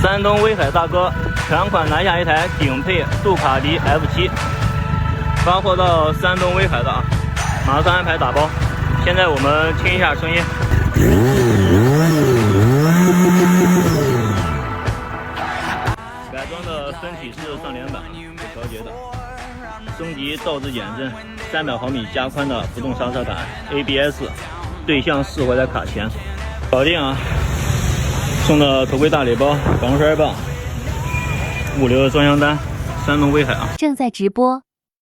山东威海大哥全款拿下一台顶配杜卡迪 F7， 发货到山东威海的啊，马上安排打包。现在我们听一下声音。改装的分体式上联板可调节的，升级倒置减震，300毫米加宽的浮动刹车杆 ，ABS， 对向式回来卡钳，搞定啊！送的头盔大礼包、防摔棒、物流的装箱单，山东威海啊！正在直播。